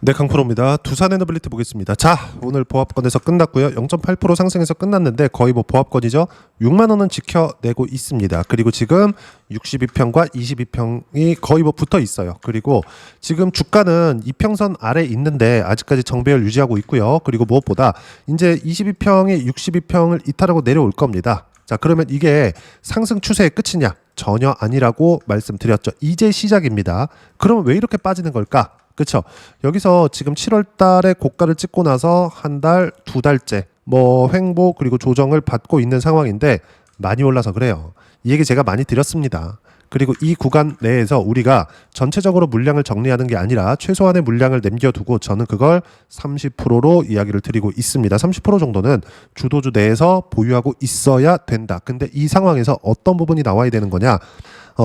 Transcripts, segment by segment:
네, 강프로입니다. 두산 에너빌리티 보겠습니다. 자, 오늘 보합권에서 끝났고요. 0.8% 상승해서 끝났는데 거의 뭐 보합권이죠. 6만 원은 지켜내고 있습니다. 그리고 지금 62평과 22평이 거의 뭐 붙어 있어요. 그리고 지금 주가는 이평선 아래 있는데 아직까지 정배열 유지하고 있고요. 그리고 무엇보다 이제 22평이 62평을 이탈하고 내려올 겁니다. 자, 그러면 이게 상승 추세의 끝이냐? 전혀 아니라고 말씀드렸죠. 이제 시작입니다. 그러면 왜 이렇게 빠지는 걸까? 그렇죠. 여기서 지금 7월 달에 고가를 찍고 나서 한 달, 두 달째 뭐 횡보 그리고 조정을 받고 있는 상황인데 많이 올라서 그래요. 이 얘기 제가 많이 드렸습니다. 그리고 이 구간 내에서 우리가 전체적으로 물량을 정리하는 게 아니라 최소한의 물량을 남겨두고 저는 그걸 30%로 이야기를 드리고 있습니다. 30% 정도는 주도주 내에서 보유하고 있어야 된다. 근데 이 상황에서 어떤 부분이 나와야 되는 거냐?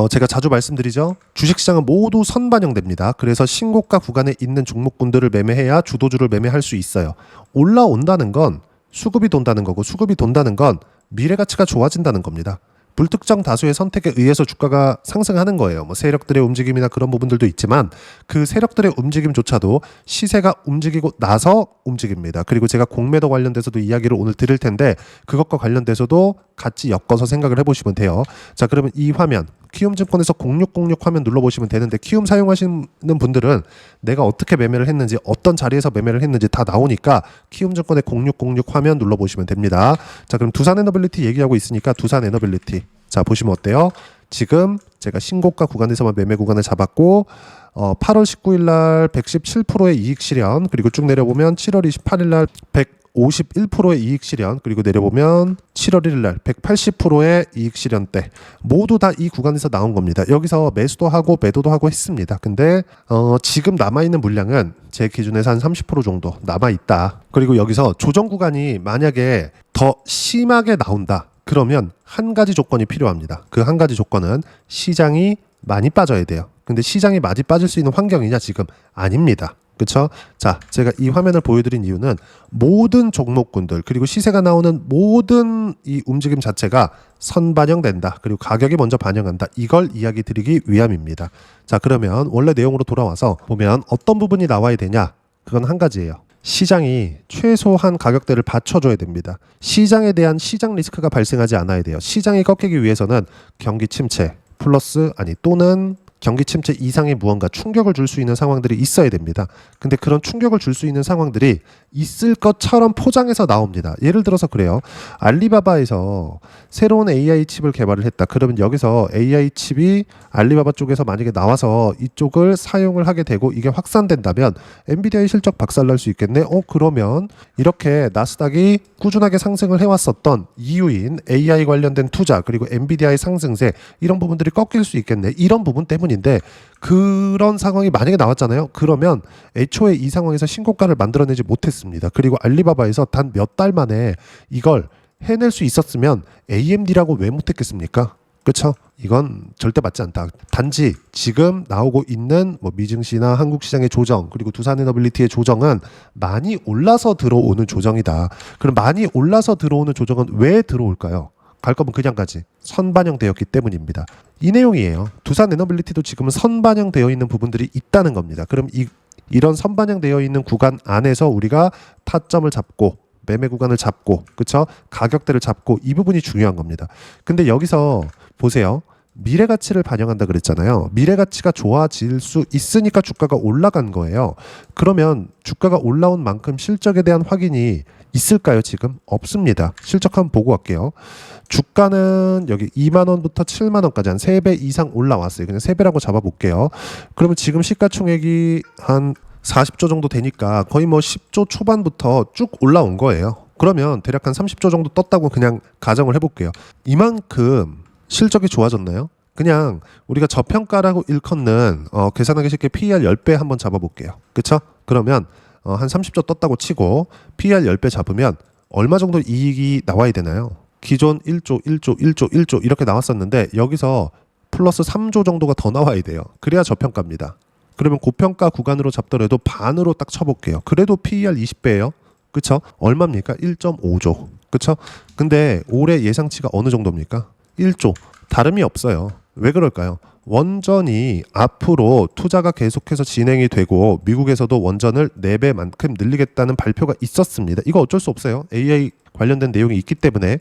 제가 자주 말씀드리죠. 주식시장은 모두 선반영됩니다. 그래서 신고가 구간에 있는 종목군들을 매매해야 주도주를 매매할 수 있어요. 올라온다는 건 수급이 돈다는 거고 수급이 돈다는 건 미래 가치가 좋아진다는 겁니다. 불특정 다수의 선택에 의해서 주가가 상승하는 거예요. 뭐 세력들의 움직임이나 그런 부분들도 있지만 그 세력들의 움직임조차도 시세가 움직이고 나서 움직입니다. 그리고 제가 공매도 관련돼서도 이야기를 오늘 드릴 텐데 그것과 관련돼서도 같이 엮어서 생각을 해보시면 돼요. 자, 그러면 이 화면 키움증권에서 0606 화면 눌러보시면 되는데 키움 사용하시는 분들은 내가 어떻게 매매를 했는지 어떤 자리에서 매매를 했는지 다 나오니까 키움증권의 0606 화면 눌러보시면 됩니다. 자, 그럼 두산 에너빌리티 얘기하고 있으니까 두산 에너빌리티 자 보시면 어때요? 지금 제가 신고가 구간에서만 매매 구간을 잡았고 8월 19일 날 117%의 이익 실현 그리고 쭉 내려보면 7월 28일 날 151%의 이익 실현 그리고 내려보면 7월 1일 날 180%의 이익 실현대 모두 다 이 구간에서 나온 겁니다. 여기서 매수도 하고 매도도 하고 했습니다. 근데 지금 남아있는 물량은 제 기준에서 한 30% 정도 남아있다. 그리고 여기서 조정 구간이 만약에 더 심하게 나온다. 그러면 한 가지 조건이 필요합니다. 그 한 가지 조건은 시장이 많이 빠져야 돼요. 근데 시장이 많이 빠질 수 있는 환경이냐? 지금 아닙니다. 그렇죠? 자, 제가 이 화면을 보여드린 이유는 모든 종목군들 그리고 시세가 나오는 모든 이 움직임 자체가 선반영된다. 그리고 가격이 먼저 반영한다. 이걸 이야기 드리기 위함입니다. 자, 그러면 원래 내용으로 돌아와서 보면 어떤 부분이 나와야 되냐? 그건 한 가지예요. 시장이 최소한 가격대를 받쳐줘야 됩니다. 시장에 대한 시장 리스크가 발생하지 않아야 돼요. 시장이 꺾이기 위해서는 경기 침체 플러스 또는 경기 침체 이상의 무언가 충격을 줄 수 있는 상황들이 있어야 됩니다. 근데 그런 충격을 줄 수 있는 상황들이 있을 것처럼 포장해서 나옵니다. 예를 들어서 그래요. 알리바바에서 새로운 AI 칩을 개발을 했다. 그러면 여기서 AI 칩이 알리바바 쪽에서 만약에 나와서 이쪽을 사용을 하게 되고 이게 확산된다면 엔비디아의 실적 박살날 수 있겠네. 그러면 이렇게 나스닥이 꾸준하게 상승을 해왔었던 이유인 AI 관련된 투자 그리고 엔비디아의 상승세 이런 부분들이 꺾일 수 있겠네. 이런 부분 때문인데 그런 상황이 만약에 나왔잖아요. 그러면 애초에 이 상황에서 신고가를 만들어내지 못했습니다. 그리고 알리바바에서 단 몇 달 만에 이걸 해낼 수 있었으면 AMD라고 왜 못했겠습니까? 그렇죠? 이건 절대 맞지 않다. 단지 지금 나오고 있는 뭐 미증시나 한국시장의 조정 그리고 두산에너빌리티의 조정은 많이 올라서 들어오는 조정이다. 그럼 많이 올라서 들어오는 조정은 왜 들어올까요? 갈 거면 그냥 가지. 선반영되었기 때문입니다. 이 내용이에요. 두산 에너빌리티도 지금은 선반영되어 있는 부분들이 있다는 겁니다. 그럼 이런 선반영되어 있는 구간 안에서 우리가 타점을 잡고 매매 구간을 잡고 그쵸? 가격대를 잡고 이 부분이 중요한 겁니다. 근데 여기서 보세요. 미래 가치를 반영한다 그랬잖아요. 미래 가치가 좋아질 수 있으니까 주가가 올라간 거예요. 그러면 주가가 올라온 만큼 실적에 대한 확인이 있을까요? 지금 없습니다. 실적 한번 보고 갈게요. 주가는 여기 2만 원부터 7만 원까지 한 3배 이상 올라왔어요. 그냥 3배라고 잡아볼게요. 그러면 지금 시가총액이 한 40조 정도 되니까 거의 뭐 10조 초반부터 쭉 올라온 거예요. 그러면 대략 한 30조 정도 떴다고 그냥 가정을 해볼게요. 이만큼 실적이 좋아졌나요? 그냥 우리가 저평가라고 일컫는 계산하기 쉽게 PER 10배 한번 잡아볼게요. 그쵸? 그러면 한 30조 떴다고 치고 PER 10배 잡으면 얼마 정도 이익이 나와야 되나요? 기존 1조, 1조, 1조, 1조 이렇게 나왔었는데 여기서 플러스 3조 정도가 더 나와야 돼요. 그래야 저평가입니다. 그러면 고평가 구간으로 잡더라도 반으로 딱 쳐볼게요. 그래도 PER 20배예요. 그쵸? 얼마입니까? 1.5조. 그쵸? 근데 올해 예상치가 어느 정도입니까? 1조. 다름이 없어요. 왜 그럴까요? 원전이 앞으로 투자가 계속해서 진행이 되고 미국에서도 원전을 4배만큼 늘리겠다는 발표가 있었습니다. 이거 어쩔 수 없어요. AI 관련된 내용이 있기 때문에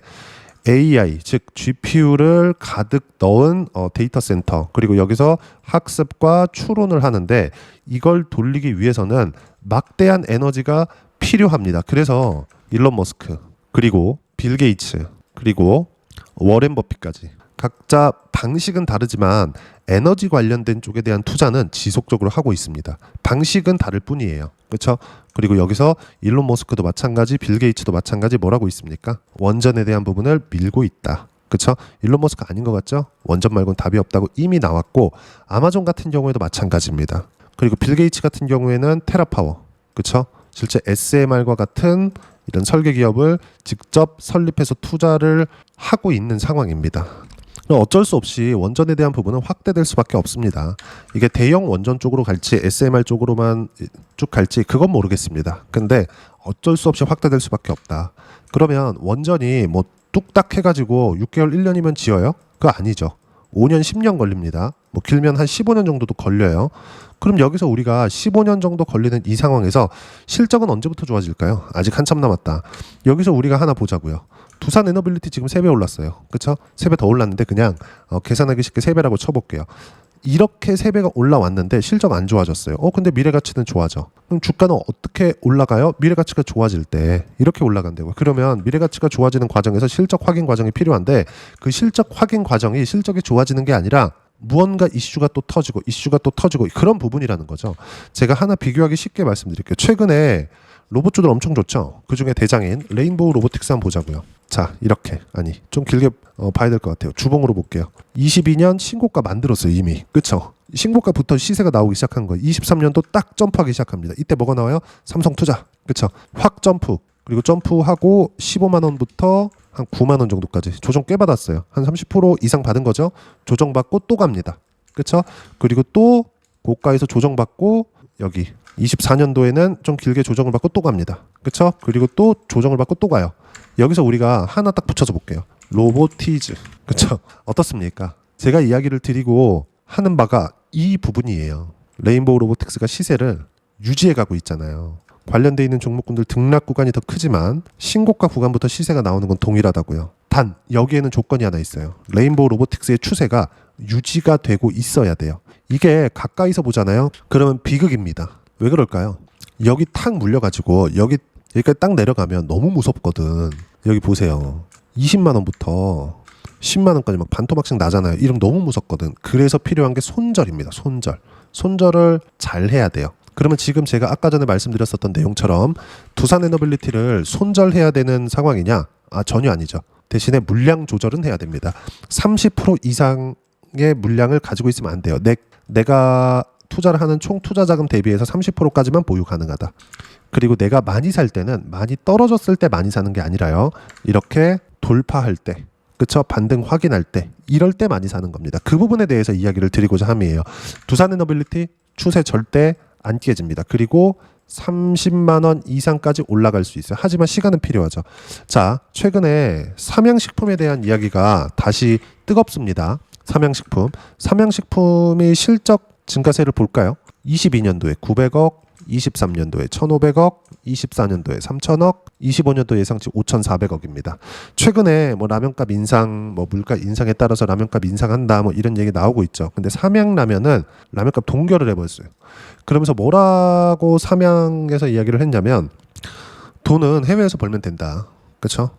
AI 즉 GPU를 가득 넣은 데이터 센터, 그리고 여기서 학습과 추론을 하는데 이걸 돌리기 위해서는 막대한 에너지가 필요합니다. 그래서 일론 머스크, 그리고 빌 게이츠, 그리고 워렌 버핏까지 각자 방식은 다르지만 에너지 관련된 쪽에 대한 투자는 지속적으로 하고 있습니다. 방식은 다를 뿐이에요. 그렇죠? 그리고 여기서 일론 머스크도 마찬가지, 빌 게이츠도 마찬가지 뭐라고 있습니까? 원전에 대한 부분을 밀고 있다. 그렇죠? 일론 머스크 아닌 것 같죠? 원전 말고는 답이 없다고 이미 나왔고, 아마존 같은 경우에도 마찬가지입니다. 그리고 빌 게이츠 같은 경우에는 테라파워, 그렇죠? 실제 SMR과 같은 이런 설계 기업을 직접 설립해서 투자를 하고 있는 상황입니다. 어쩔 수 없이 원전에 대한 부분은 확대될 수밖에 없습니다. 이게 대형 원전 쪽으로 갈지 SMR 쪽으로만 쭉 갈지 그건 모르겠습니다. 근데 어쩔 수 없이 확대될 수밖에 없다. 그러면 원전이 뭐 뚝딱 해가지고 6개월 1년이면 지어요? 그거 아니죠. 5년 10년 걸립니다. 뭐 길면 한 15년 정도도 걸려요. 그럼 여기서 우리가 15년 정도 걸리는 이 상황에서 실적은 언제부터 좋아질까요? 아직 한참 남았다. 여기서 우리가 하나 보자고요. 두산 에너빌리티 지금 3배 올랐어요. 그렇죠? 3배 더 올랐는데 그냥 계산하기 쉽게 3배라고 쳐볼게요. 이렇게 3배가 올라왔는데 실적 안 좋아졌어요. 근데 미래가치는 좋아져. 그럼 주가는 어떻게 올라가요? 미래가치가 좋아질 때 이렇게 올라간다고요. 그러면 미래가치가 좋아지는 과정에서 실적 확인 과정이 필요한데 그 실적 확인 과정이 실적이 좋아지는 게 아니라 무언가 이슈가 또 터지고 그런 부분이라는 거죠. 제가 하나 비교하기 쉽게 말씀드릴게요. 최근에 로봇주들 엄청 좋죠. 그중에 대장인 레인보우 로보틱스 한번 보자고요. 자, 이렇게 좀 길게 봐야 될 것 같아요. 주봉으로 볼게요. 22년 신고가 만들었어요 이미. 그쵸? 신고가부터 시세가 나오기 시작한 거예요. 23년도 딱 점프하기 시작합니다. 이때 뭐가 나와요? 삼성투자. 그쵸? 확 점프. 그리고 점프하고 15만 원부터 한 9만 원 정도까지 조정 꽤 받았어요. 한 30% 이상 받은 거죠. 조정받고 또 갑니다. 그쵸? 그리고 또 고가에서 조정받고 여기 24년도에는 좀 길게 조정을 받고 또 갑니다. 그쵸? 그리고 또 조정을 받고 또 가요. 여기서 우리가 하나 딱 붙여서 볼게요. 로보티즈. 그쵸? 어떻습니까? 제가 이야기를 드리고 하는 바가 이 부분이에요. 레인보우 로보틱스가 시세를 유지해 가고 있잖아요. 관련돼 있는 종목군들 등락 구간이 더 크지만 신고가 구간부터 시세가 나오는 건 동일하다고요. 단 여기에는 조건이 하나 있어요. 레인보우 로보틱스의 추세가 유지가 되고 있어야 돼요. 이게 가까이서 보잖아요. 그러면 비극입니다. 왜 그럴까요? 여기 탁 물려가지고 여기까지 딱 내려가면 너무 무섭거든. 여기 보세요. 20만 원부터 10만 원까지 막 반토막씩 나잖아요. 이러면 너무 무섭거든. 그래서 필요한 게 손절입니다. 손절을 잘 해야 돼요. 그러면 지금 제가 아까 전에 말씀드렸었던 내용처럼 두산 에너빌리티를 손절해야 되는 상황이냐? 전혀 아니죠. 대신에 물량 조절은 해야 됩니다. 30% 이상의 물량을 가지고 있으면 안 돼요. 내가 투자를 하는 총 투자 자금 대비해서 30%까지만 보유 가능하다. 그리고 내가 많이 살 때는 많이 떨어졌을 때 많이 사는 게 아니라요. 이렇게 돌파할 때, 그쵸? 반등 확인할 때, 이럴 때 많이 사는 겁니다. 그 부분에 대해서 이야기를 드리고자 함이에요. 두산 에너빌리티 추세 절대 안 깨집니다. 그리고 30만 원 이상까지 올라갈 수 있어요. 하지만 시간은 필요하죠. 자, 최근에 삼양식품에 대한 이야기가 다시 뜨겁습니다. 삼양식품이 실적 증가세를 볼까요? 22년도에 900억, 23년도에 1,500억, 24년도에 3,000억, 25년도 예상치 5,400억입니다. 최근에 뭐 라면값 인상, 뭐 물가 인상에 따라서 라면값 인상한다, 뭐 이런 얘기 나오고 있죠. 근데 삼양라면은 라면값 동결을 해버렸어요. 그러면서 뭐라고 삼양에서 이야기를 했냐면 돈은 해외에서 벌면 된다. 그렇죠?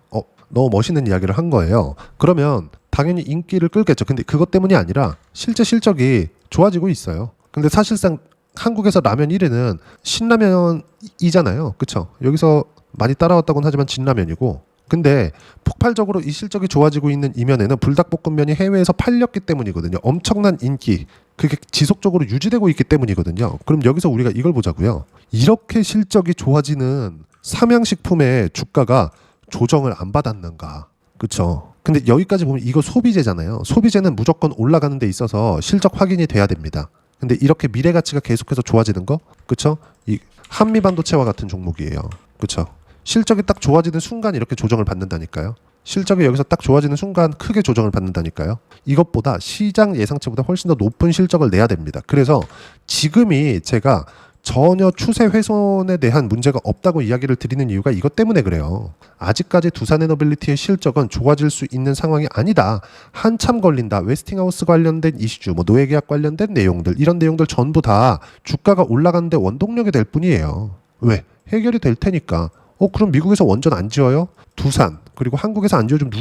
너무 멋있는 이야기를 한 거예요. 그러면 당연히 인기를 끌겠죠. 근데 그것 때문이 아니라 실제 실적이 좋아지고 있어요. 근데 사실상 한국에서 라면 1위는 신라면이잖아요. 그쵸? 여기서 많이 따라왔다고는 하지만 진라면이고, 근데 폭발적으로 이 실적이 좋아지고 있는 이면에는 불닭볶음면이 해외에서 팔렸기 때문이거든요. 엄청난 인기, 그게 지속적으로 유지되고 있기 때문이거든요. 그럼 여기서 우리가 이걸 보자고요. 이렇게 실적이 좋아지는 삼양식품의 주가가 조정을 안 받았는가? 그쵸? 근데 여기까지 보면 이거 소비재잖아요. 소비재는 무조건 올라가는 데 있어서 실적 확인이 돼야 됩니다. 근데 이렇게 미래 가치가 계속해서 좋아지는 거, 그쵸? 이 한미 반도체와 같은 종목이에요. 그쵸? 실적이 딱 좋아지는 순간 이렇게 조정을 받는다니까요. 실적이 여기서 딱 좋아지는 순간 크게 조정을 받는다니까요. 이것보다 시장 예상치보다 훨씬 더 높은 실적을 내야 됩니다. 그래서 지금이 제가 전혀 추세 훼손에 대한 문제가 없다고 이야기를 드리는 이유가 이것 때문에 그래요. 아직까지 두산에너빌리티의 실적은 좋아질 수 있는 상황이 아니다. 한참 걸린다. 웨스팅하우스 관련된 이슈, 노예계약 관련된 내용들, 이런 내용들 전부 다 주가가 올라가는데 원동력이 될 뿐이에요. 왜? 해결이 될 테니까. 그럼 미국에서 원전 안 지어요? 두산, 그리고 한국에서 안 지어주면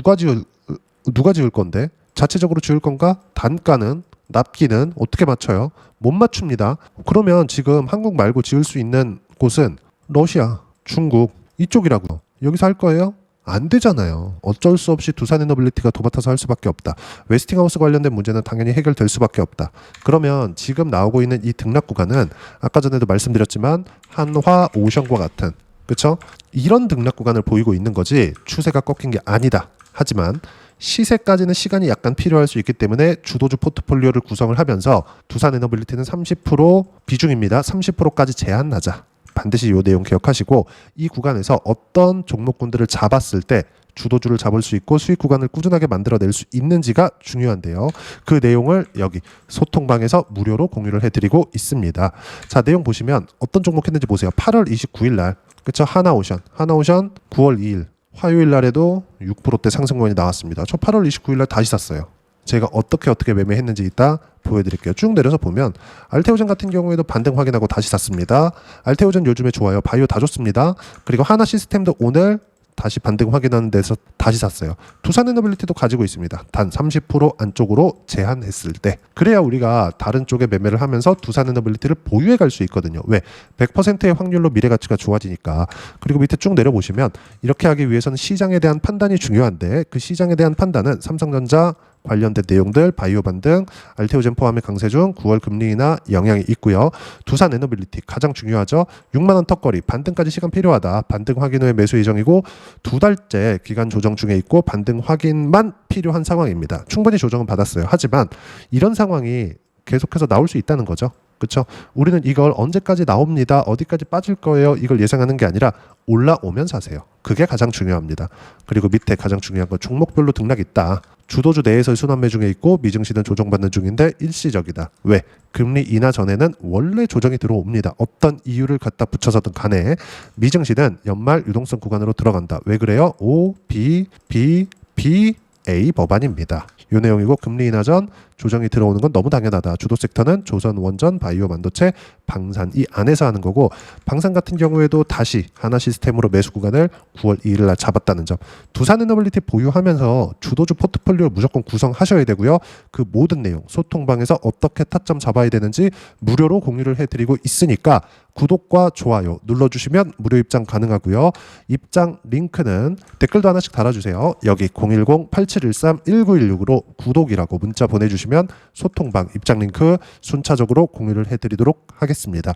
누가 지을 건데? 자체적으로 지을 건가? 단가는, 납기는 어떻게 맞춰요? 못 맞춥니다. 그러면 지금 한국 말고 지을 수 있는 곳은 러시아, 중국 이쪽이라고. 여기서 할 거예요? 안 되잖아요. 어쩔 수 없이 두산에너빌리티가 도맡아서 할 수밖에 없다. 웨스팅하우스 관련된 문제는 당연히 해결될 수밖에 없다. 그러면 지금 나오고 있는 이 등락 구간은 아까 전에도 말씀드렸지만 한화, 오션과 같은, 그렇죠? 이런 등락 구간을 보이고 있는 거지 추세가 꺾인 게 아니다. 하지만 시세까지는 시간이 약간 필요할 수 있기 때문에 주도주 포트폴리오를 구성을 하면서 두산에너빌리티는 30% 비중입니다. 30%까지 제한하자. 반드시 이 내용 기억하시고 이 구간에서 어떤 종목군들을 잡았을 때 주도주를 잡을 수 있고 수익 구간을 꾸준하게 만들어낼 수 있는지가 중요한데요. 그 내용을 여기 소통방에서 무료로 공유를 해드리고 있습니다. 자, 내용 보시면 어떤 종목 했는지 보세요. 8월 29일 날, 그쵸? 하나오션 9월 2일 화요일 날에도 6%대 상승권이 나왔습니다. 저 8월 29일 날 다시 샀어요. 제가 어떻게 매매했는지 이따 보여드릴게요. 쭉 내려서 보면 알테오젠 같은 경우에도 반등 확인하고 다시 샀습니다. 알테오젠 요즘에 좋아요. 바이오 다 좋습니다. 그리고 하나 시스템도 오늘 다시 반등 확인하는 데서 다시 샀어요. 두산에너빌리티도 가지고 있습니다. 단 30% 안쪽으로 제한했을 때. 그래야 우리가 다른 쪽에 매매를 하면서 두산에너빌리티를 보유해 갈 수 있거든요. 왜? 100%의 확률로 미래 가치가 좋아지니까. 그리고 밑에 쭉 내려보시면 이렇게 하기 위해서는 시장에 대한 판단이 중요한데 그 시장에 대한 판단은 삼성전자 관련된 내용들, 바이오 반등, 알테오젠 포함의 강세 중 9월 금리 인하 영향이 있고요. 두산에너빌리티 가장 중요하죠. 6만 원 턱걸이 반등까지 시간 필요하다. 반등 확인 후에 매수 예정이고 2달째 기간 조정 중에 있고 반등 확인만 필요한 상황입니다. 충분히 조정은 받았어요. 하지만 이런 상황이 계속해서 나올 수 있다는 거죠. 그렇죠? 우리는 이걸 언제까지 나옵니다. 어디까지 빠질 거예요. 이걸 예상하는 게 아니라 올라오면 사세요. 그게 가장 중요합니다. 그리고 밑에 가장 중요한 건 종목별로 등락 있다. 주도주 내에서의 순환매 중에 있고 미증시는 조정받는 중인데 일시적이다. 왜? 금리 인하 전에는 원래 조정이 들어옵니다. 어떤 이유를 갖다 붙여서든 간에 미증시는 연말 유동성 구간으로 들어간다. 왜 그래요? O, B, B, B, A 법안입니다. 이 내용이고 금리 인하 전 조정이 들어오는 건 너무 당연하다. 주도 섹터는 조선, 원전, 바이오, 반도체, 방산 이 안에서 하는 거고 방산 같은 경우에도 다시 하나 시스템으로 매수 구간을 9월 2일 날 잡았다는 점. 두산에너빌리티 보유하면서 주도주 포트폴리오 무조건 구성하셔야 되고요. 그 모든 내용 소통방에서 어떻게 타점 잡아야 되는지 무료로 공유를 해드리고 있으니까 구독과 좋아요 눌러주시면 무료 입장 가능하고요. 입장 링크는 댓글도 하나씩 달아주세요. 여기 010-8713-1916으로 구독이라고 문자 보내주시면 소통방 입장 링크 순차적으로 공유를 해드리도록 하겠습니다.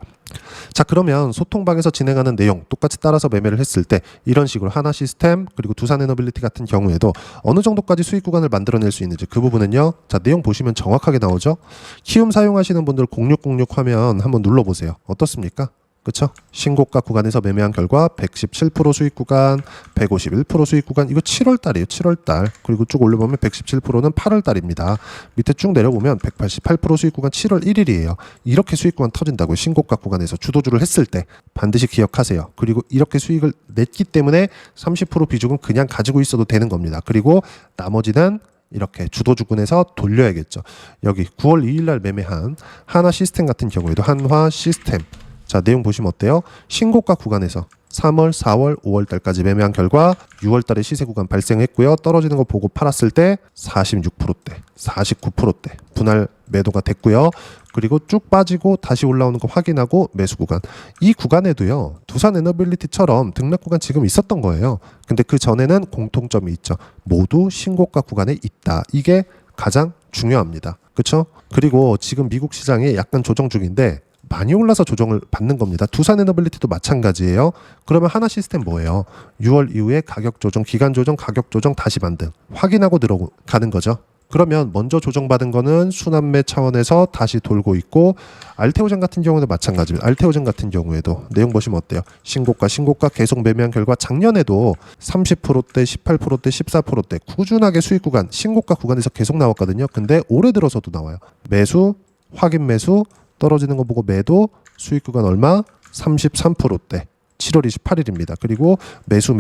자, 그러면 소통방에서 진행하는 내용 똑같이 따라서 매매를 했을 때 이런 식으로 하나 시스템 그리고 두산에너빌리티 같은 경우에도 어느 정도까지 수익 구간을 만들어낼 수 있는지 그 부분은요. 자, 내용 보시면 정확하게 나오죠. 키움 사용하시는 분들 0606 화면 한번 눌러보세요. 어떻습니까? 그렇죠? 신고가 구간에서 매매한 결과 117% 수익 구간, 151% 수익 구간. 이거 7월 달이에요. 7월 달. 그리고 쭉 올려보면 117%는 8월 달입니다. 밑에 쭉 내려보면 188% 수익 구간 7월 1일이에요. 이렇게 수익 구간 터진다고요. 신고가 구간에서 주도주를 했을 때 반드시 기억하세요. 그리고 이렇게 수익을 냈기 때문에 30% 비중은 그냥 가지고 있어도 되는 겁니다. 그리고 나머지는 이렇게 주도주군에서 돌려야겠죠. 여기 9월 2일 날 매매한 하나 시스템 같은 경우에도 한화 시스템. 자, 내용 보시면 어때요? 신고가 구간에서 3월, 4월, 5월 달까지 매매한 결과 6월 달에 시세 구간 발생했고요. 떨어지는 거 보고 팔았을 때 46%대, 49%대 분할 매도가 됐고요. 그리고 쭉 빠지고 다시 올라오는 거 확인하고 매수 구간. 이 구간에도요. 두산에너빌리티처럼 등락 구간 지금 있었던 거예요. 근데 그 전에는 공통점이 있죠. 모두 신고가 구간에 있다. 이게 가장 중요합니다. 그렇죠? 그리고 지금 미국 시장이 약간 조정 중인데 많이 올라서 조정을 받는 겁니다. 두산에너빌리티도 마찬가지예요. 그러면 하나 시스템 뭐예요? 6월 이후에 가격 조정, 기간 조정, 가격 조정, 다시 반등 확인하고 들어가는 거죠. 그러면 먼저 조정받은 거는 순환매 차원에서 다시 돌고 있고, 알테오젠 같은 경우도 마찬가지입니다. 알테오젠 같은 경우에도 내용 보시면 어때요? 신고가 계속 매매한 결과 작년에도 30%대, 18%대, 14%대 꾸준하게 수익 구간, 신고가 구간에서 계속 나왔거든요. 근데 올해 들어서도 나와요. 매수, 확인 매수, 떨어지는 거 보고 매도, 수익 구간 얼마? 33%대. 7월 28일입니다. 그리고 매수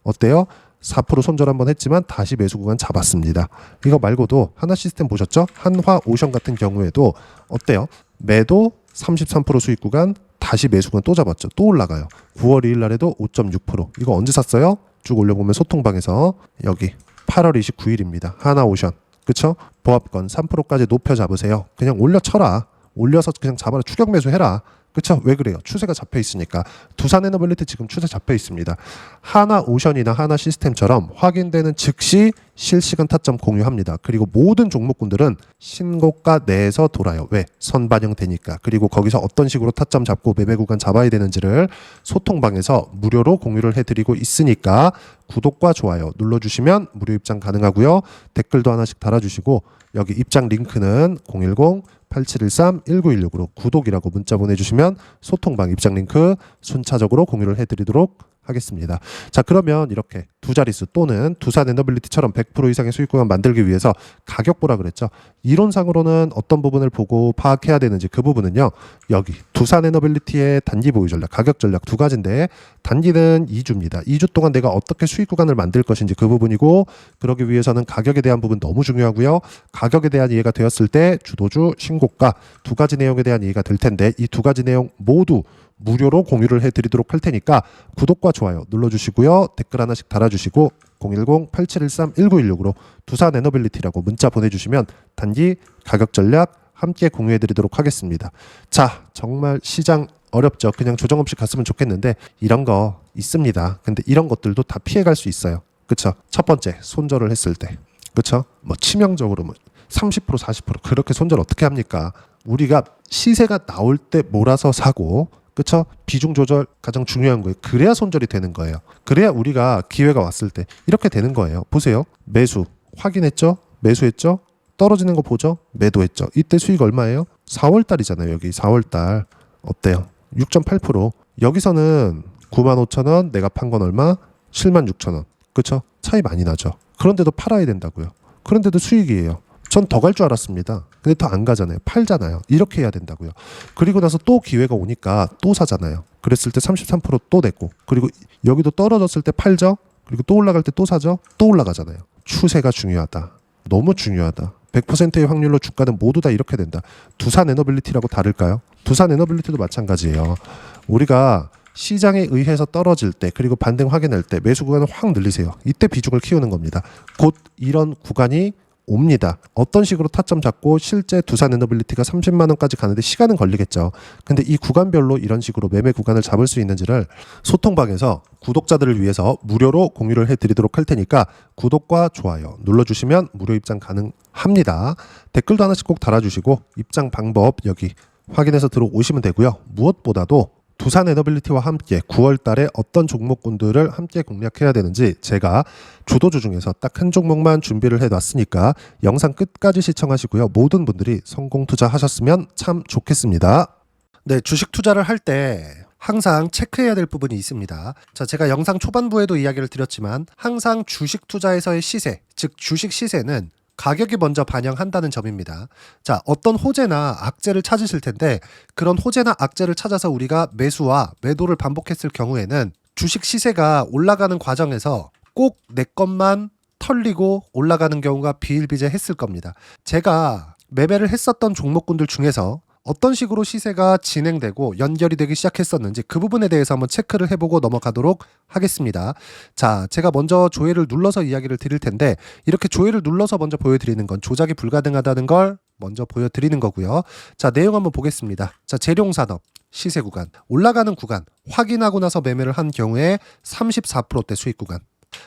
어때요? 4% 손절 한번 했지만 다시 매수 구간 잡았습니다. 이거 말고도 하나 시스템 보셨죠? 한화 오션 같은 경우에도 어때요? 매도 33% 수익 구간, 다시 매수 구간 또 잡았죠. 또 올라가요. 9월 2일 날에도 5.6%. 이거 언제 샀어요? 쭉 올려보면 소통방에서 여기 8월 29일입니다. 한화 오션. 그쵸? 보합권 3%까지 높여 잡으세요. 그냥 올려 쳐라. 올려서 그냥 잡아라. 추격 매수해라. 그쵸? 왜 그래요? 추세가 잡혀 있으니까. 두산에너빌리티 지금 추세 잡혀 있습니다. 하나 오션이나 하나 시스템처럼 확인되는 즉시 실시간 타점 공유합니다. 그리고 모든 종목군들은 신고가 내에서 돌아요. 왜? 선반영 되니까. 그리고 거기서 어떤 식으로 타점 잡고 매매 구간 잡아야 되는지를 소통방에서 무료로 공유를 해드리고 있으니까 구독과 좋아요 눌러주시면 무료 입장 가능하고요. 댓글도 하나씩 달아주시고 여기 입장 링크는 010-8713-1916으로 구독이라고 문자 보내주시면 소통방 입장 링크 순차적으로 공유를 해드리도록 하겠습니다. 자, 그러면 이렇게 두 자릿수 또는 두산에너빌리티처럼 100% 이상의 수익 구간 만들기 위해서 가격 보라 그랬죠. 이론상으로는 어떤 부분을 보고 파악해야 되는지 그 부분은요. 여기 두산에너빌리티의 단기 보유 전략, 가격 전략 두 가지인데 단기는 2주입니다. 2주 동안 내가 어떻게 수익 구간을 만들 것인지 그 부분이고 그러기 위해서는 가격에 대한 부분 너무 중요하고요. 가격에 대한 이해가 되었을 때 주도주, 신고가 두 가지 내용에 대한 이해가 될 텐데 이 두 가지 내용 모두 무료로 공유를 해드리도록 할 테니까 구독과 좋아요 눌러주시고요. 댓글 하나씩 달아주시고 010-8713-1916으로 두산에너빌리티라고 문자 보내주시면 단기 가격 전략 함께 공유해드리도록 하겠습니다. 자, 정말 시장 어렵죠. 그냥 조정 없이 갔으면 좋겠는데 이런 거 있습니다. 근데 이런 것들도 다 피해갈 수 있어요. 그쵸? 첫 번째 손절을 했을 때 그쵸? 뭐 치명적으로 30% 40% 그렇게 손절 어떻게 합니까? 우리가 시세가 나올 때 몰아서 사고 그쵸? 비중 조절 가장 중요한 거예요. 그래야 손절이 되는 거예요. 그래야 우리가 기회가 왔을 때 이렇게 되는 거예요. 보세요. 매수 확인했죠? 매수했죠? 떨어지는 거 보죠? 매도했죠? 이때 수익 얼마예요? 4월 달이잖아요. 여기 4월 달 어때요? 6.8%. 여기서는 95,000원 내가 판 건 얼마? 76,000원. 그쵸? 차이 많이 나죠. 그런데도 팔아야 된다고요. 그런데도 수익이에요. 전 더 갈 줄 알았습니다. 근데 더 안 가잖아요. 팔잖아요. 이렇게 해야 된다고요. 그리고 나서 또 기회가 오니까 또 사잖아요. 그랬을 때 33%또 냈고 그리고 여기도 떨어졌을 때 팔죠. 그리고 또 올라갈 때 또 사죠. 또 올라가잖아요. 추세가 중요하다. 너무 중요하다. 100%의 확률로 주가는 모두 다 이렇게 된다. 두산에너빌리티라고 다를까요? 두산에너빌리티도 마찬가지예요. 우리가 시장에 의해서 떨어질 때 그리고 반등 확인할 때 매수 구간을 확 늘리세요. 이때 비중을 키우는 겁니다. 곧 이런 구간이 옵니다. 어떤 식으로 타점 잡고 실제 두산에너빌리티가 30만 원까지 가는데 시간은 걸리겠죠. 근데 이 구간별로 이런 식으로 매매 구간을 잡을 수 있는지를 소통방에서 구독자들을 위해서 무료로 공유를 해드리도록 할 테니까 구독과 좋아요 눌러주시면 무료 입장 가능합니다. 댓글도 하나씩 꼭 달아주시고 입장 방법 여기 확인해서 들어오시면 되고요. 무엇보다도 두산에너빌리티와 함께 9월 달에 어떤 종목군들을 함께 공략해야 되는지 제가 주도주 중에서 딱 한 종목만 준비를 해놨으니까 영상 끝까지 시청하시고요. 모든 분들이 성공 투자하셨으면 참 좋겠습니다. 네, 주식 투자를 할 때 항상 체크해야 될 부분이 있습니다. 자, 제가 영상 초반부에도 이야기를 드렸지만 항상 주식 투자에서의 시세, 즉 주식 시세는 가격이 먼저 반영한다는 점입니다. 자, 어떤 호재나 악재를 찾으실 텐데 그런 호재나 악재를 찾아서 우리가 매수와 매도를 반복했을 경우에는 주식 시세가 올라가는 과정에서 꼭 내 것만 털리고 올라가는 경우가 비일비재했을 겁니다. 제가 매매를 했었던 종목군들 중에서 어떤 식으로 시세가 진행되고 연결이 되기 시작했었는지 그 부분에 대해서 한번 체크를 해보고 넘어가도록 하겠습니다. 자, 제가 먼저 조회를 눌러서 이야기를 드릴 텐데 이렇게 조회를 눌러서 먼저 보여드리는 건 조작이 불가능하다는 걸 먼저 보여드리는 거고요. 자, 내용 한번 보겠습니다. 자, 재룡산업 시세 구간 올라가는 구간 확인하고 나서 매매를 한 경우에 34%대 수익 구간.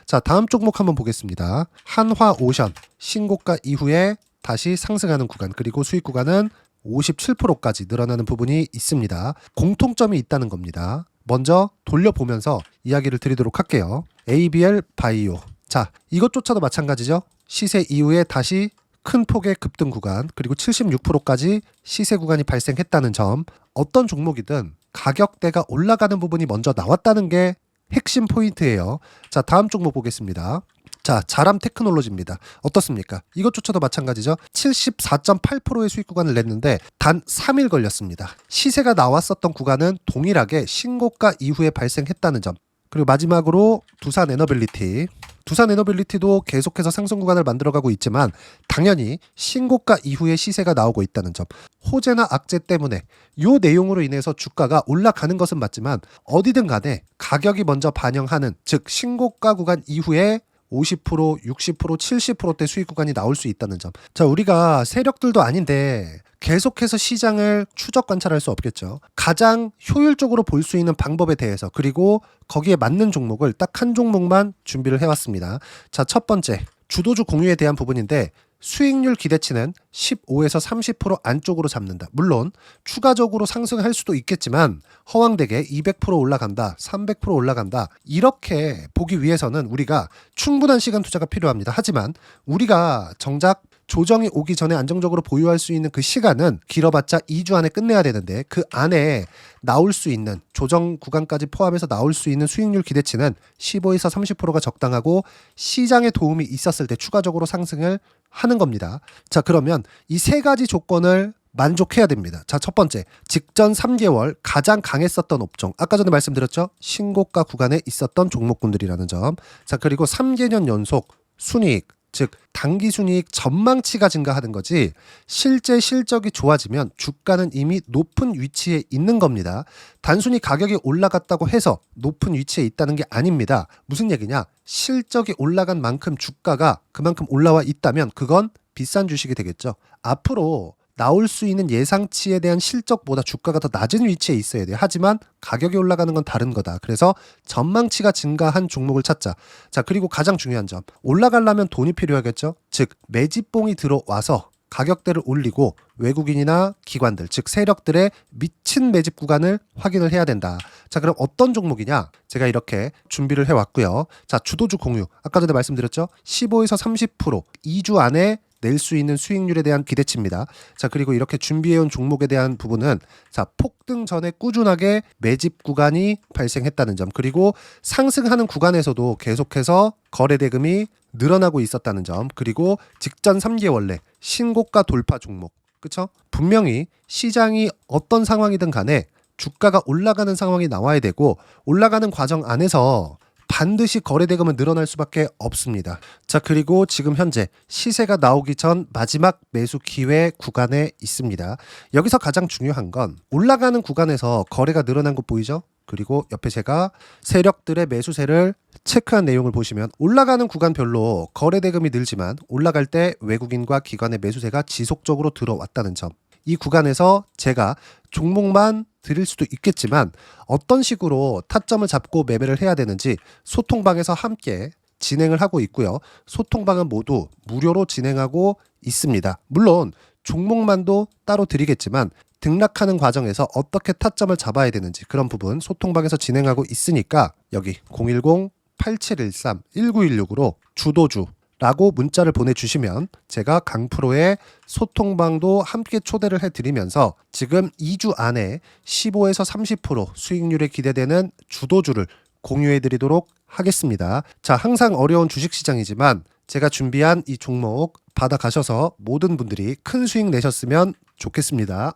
자, 다음 종목 한번 보겠습니다. 한화오션 신고가 이후에 다시 상승하는 구간 그리고 수익 구간은 57%까지 늘어나는 부분이 있습니다. 공통점이 있다는 겁니다. 먼저 돌려보면서 이야기를 드리도록 할게요. ABL 바이오. 자, 이것조차도 마찬가지죠. 시세 이후에 다시 큰 폭의 급등 구간 그리고 76%까지 시세 구간이 발생했다는 점, 어떤 종목이든 가격대가 올라가는 부분이 먼저 나왔다는 게 핵심 포인트예요. 자, 다음 종목 보겠습니다. 자, 자람 테크놀로지입니다. 어떻습니까? 이것조차도 마찬가지죠. 74.8%의 수익 구간을 냈는데 단 3일 걸렸습니다. 시세가 나왔었던 구간은 동일하게 신고가 이후에 발생했다는 점. 그리고 마지막으로 두산 에너빌리티. 두산 에너빌리티도 계속해서 상승 구간을 만들어가고 있지만 당연히 신고가 이후에 시세가 나오고 있다는 점. 호재나 악재 때문에 이 내용으로 인해서 주가가 올라가는 것은 맞지만 어디든 간에 가격이 먼저 반영하는, 즉 신고가 구간 이후에 50%, 60%, 70%대 수익 구간이 나올 수 있다는 점. 자, 우리가 세력들도 아닌데 계속해서 시장을 추적 관찰할 수 없겠죠. 가장 효율적으로 볼 수 있는 방법에 대해서, 그리고 거기에 맞는 종목을 딱 한 종목만 준비를 해왔습니다. 자, 첫 번째, 주도주 공유에 대한 부분인데 수익률 기대치는 15에서 30% 안쪽으로 잡는다. 물론 추가적으로 상승할 수도 있겠지만 허황되게 200% 올라간다, 300% 올라간다, 이렇게 보기 위해서는 우리가 충분한 시간 투자가 필요합니다. 하지만 우리가 정작 조정이 오기 전에 안정적으로 보유할 수 있는 그 시간은 길어봤자 2주 안에 끝내야 되는데, 그 안에 나올 수 있는 조정 구간까지 포함해서 나올 수 있는 수익률 기대치는 15에서 30%가 적당하고 시장에 도움이 있었을 때 추가적으로 상승을 하는 겁니다. 자, 그러면 이 세 가지 조건을 만족해야 됩니다. 자, 첫 번째, 직전 3개월 가장 강했었던 업종, 아까 전에 말씀드렸죠? 신고가 구간에 있었던 종목군들이라는 점. 자, 그리고 3개년 연속 순이익, 즉 단기 순이익 전망치가 증가하는 거지 실제 실적이 좋아지면 주가는 이미 높은 위치에 있는 겁니다. 단순히 가격이 올라갔다고 해서 높은 위치에 있다는 게 아닙니다. 무슨 얘기냐? 실적이 올라간 만큼 주가가 그만큼 올라와 있다면 그건 비싼 주식이 되겠죠. 앞으로 나올 수 있는 예상치에 대한 실적보다 주가가 더 낮은 위치에 있어야 돼요. 하지만 가격이 올라가는 건 다른 거다. 그래서 전망치가 증가한 종목을 찾자. 자, 그리고 가장 중요한 점, 올라가려면 돈이 필요하겠죠. 즉 매집봉이 들어와서 가격대를 올리고 외국인이나 기관들, 즉 세력들의 미친 매집 구간을 확인을 해야 된다. 자, 그럼 어떤 종목이냐? 제가 이렇게 준비를 해왔고요. 자, 주도주 공유, 아까 전에 말씀드렸죠. 15에서 30% 2주 안에 낼 수 있는 수익률에 대한 기대치입니다. 자, 그리고 이렇게 준비해온 종목에 대한 부분은, 자, 폭등 전에 꾸준하게 매집 구간이 발생했다는 점, 그리고 상승하는 구간에서도 계속해서 거래 대금이 늘어나고 있었다는 점, 그리고 직전 3개월 내 신고가 돌파 종목, 그쵸? 분명히 시장이 어떤 상황이든 간에 주가가 올라가는 상황이 나와야 되고 올라가는 과정 안에서 반드시 거래대금은 늘어날 수밖에 없습니다. 자, 그리고 지금 현재 시세가 나오기 전 마지막 매수 기회 구간에 있습니다. 여기서 가장 중요한 건 올라가는 구간에서 거래가 늘어난 거 보이죠? 그리고 옆에 제가 세력들의 매수세를 체크한 내용을 보시면 올라가는 구간별로 거래대금이 늘지만 올라갈 때 외국인과 기관의 매수세가 지속적으로 들어왔다는 점. 이 구간에서 제가 종목만 드릴 수도 있겠지만 어떤 식으로 타점을 잡고 매매를 해야 되는지 소통방에서 함께 진행을 하고 있고요. 소통방은 모두 무료로 진행하고 있습니다. 물론 종목만도 따로 드리겠지만 등락하는 과정에서 어떻게 타점을 잡아야 되는지 그런 부분 소통방에서 진행하고 있으니까 여기 010-8713-1916으로 주도주 라고 문자를 보내주시면 제가 강프로의 소통방도 함께 초대를 해드리면서 지금 2주 안에 15에서 30% 수익률에 기대되는 주도주를 공유해드리도록 하겠습니다. 자, 항상 어려운 주식시장이지만 제가 준비한 이 종목 받아가셔서 모든 분들이 큰 수익 내셨으면 좋겠습니다.